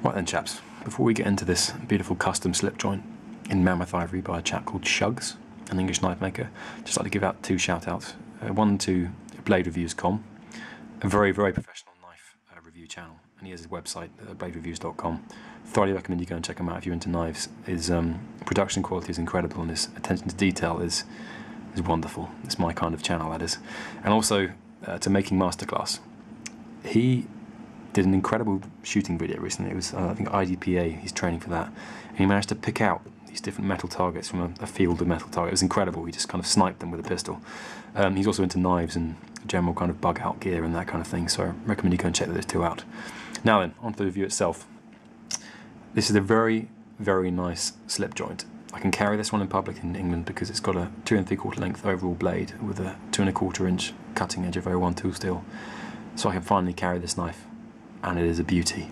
Right then, chaps, before we get into this beautiful custom slip joint in Mammoth Ivory by a chap called Shuggs, an English knife maker, just like to give out two shout outs. One to bladereviews.com, a very, very professional knife review channel, and he has his website, bladereviews.com. Thoroughly recommend you go and check him out if you're into knives. His production quality is incredible, and his attention to detail is wonderful. It's my kind of channel, that is. And also to Making Masterclass. He did an incredible shooting video recently. It was, I think, IDPA, he's training for that. And he managed to pick out these different metal targets from a field of metal targets. It was incredible. He just kind of sniped them with a pistol. He's also into knives and general kind of bug out gear and that kind of thing, so I recommend you go and check those two out. Now then, on to the review itself. This is a very, very nice slip joint. I can carry this one in public in England because it's got a 2 3/4 length overall blade with a 2 1/4 inch cutting edge of 01 tool steel. So I can finally carry this knife, and it is a beauty.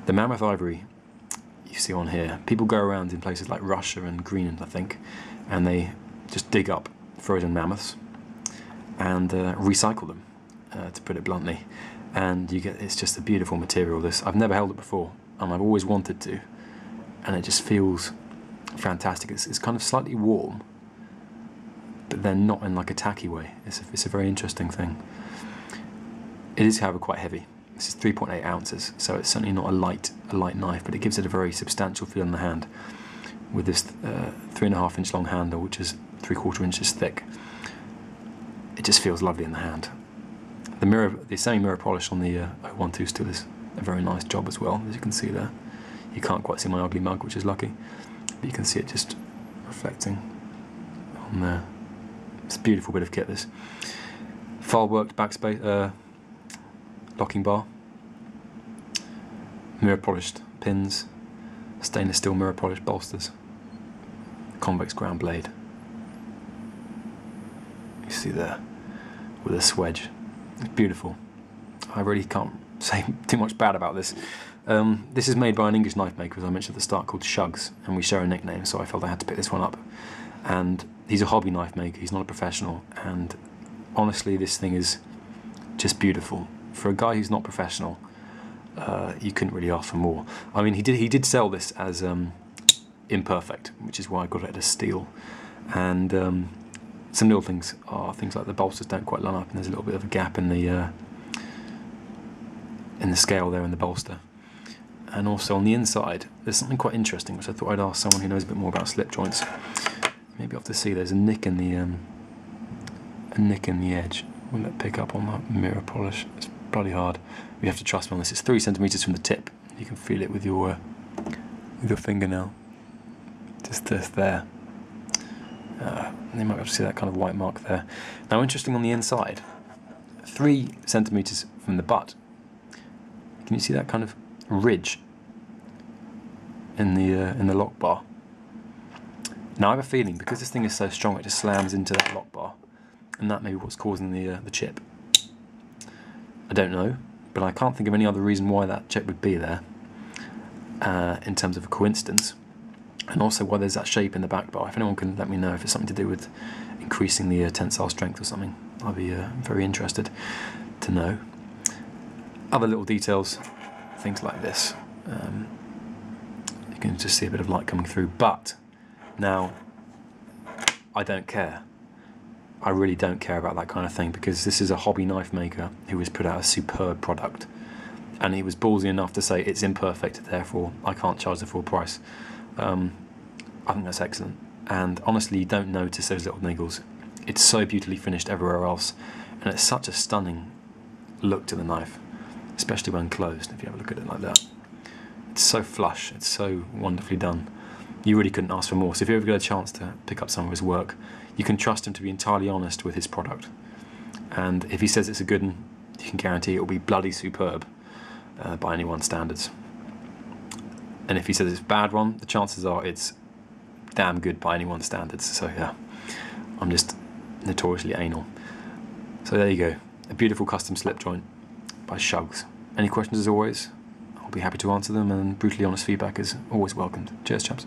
The Mammoth Ivory you see on here, people go around in places like Russia and Greenland, I think, and they just dig up frozen mammoths and recycle them, to put it bluntly, and you get, it's just a beautiful material. This, I've never held it before, and I've always wanted to, and it just feels fantastic. It's kind of slightly warm, but then not in like a tacky way. It's a very interesting thing. It is, however, quite heavy. This is 3.8 ounces, so it's certainly not a light knife, but it gives it a very substantial feel in the hand with this 3.5 inch long handle, which is 3/4 inches thick. It just feels lovely in the hand. The semi-mirror polish on the 01 tool steel is a very nice job as well, as you can see there. You can't quite see my ugly mug, which is lucky, but you can see it just reflecting on there. It's a beautiful bit of kit, this. File worked backspace, locking bar, mirror polished pins, stainless steel mirror polished bolsters, convex ground blade. You see there, with a swedge. It's beautiful. I really can't say too much bad about this. This is made by an English knife maker, as I mentioned at the start, called Shuggs, and we share a nickname, so I felt I had to pick this one up. And he's a hobby knife maker, he's not a professional, and honestly this thing is just beautiful. For a guy who's not professional, you couldn't really ask for more. I mean, he did sell this as imperfect, which is why I got it as steel. And some little things are things like the bolsters don't quite line up, and there's a little bit of a gap in the scale there in the bolster. And also on the inside, there's something quite interesting, which I thought I'd ask someone who knows a bit more about slip joints. Maybe off to see. There's a nick in the edge. Will it pick up on that mirror polish? It's bloody hard. You have to trust me on this. It's 3 centimeters from the tip. You can feel it with your fingernail. Just there. You might be able to see that kind of white mark there. Now, interesting on the inside, 3 centimeters from the butt. Can you see that kind of ridge in the lock bar? Now, I have a feeling because this thing is so strong, it just slams into that lock bar, and that may be what's causing the chip. I don't know, but I can't think of any other reason why that chip would be there, in terms of a coincidence, and also why there's that shape in the back bar. If anyone can let me know if it's something to do with increasing the tensile strength or something, I'd be very interested to know. Other little details, things like this, you can just see a bit of light coming through, but now I don't care. I really don't care about that kind of thing, because this is a hobby knife maker who has put out a superb product, and he was ballsy enough to say it's imperfect, therefore I can't charge the full price. I think that's excellent, and honestly you don't notice those little niggles. It's so beautifully finished everywhere else, and it's such a stunning look to the knife, especially when closed, if you have a look at it like that. It's so flush, it's so wonderfully done. You really couldn't ask for more. So if you ever get a chance to pick up some of his work, you can trust him to be entirely honest with his product. And if he says it's a good one, you can guarantee it will be bloody superb by anyone's standards. And if he says it's a bad one, the chances are it's damn good by anyone's standards. So yeah, I'm just notoriously anal. So there you go, a beautiful custom slip joint by Shuggs. Any questions, as always, I'll be happy to answer them, and brutally honest feedback is always welcomed. Cheers, chaps.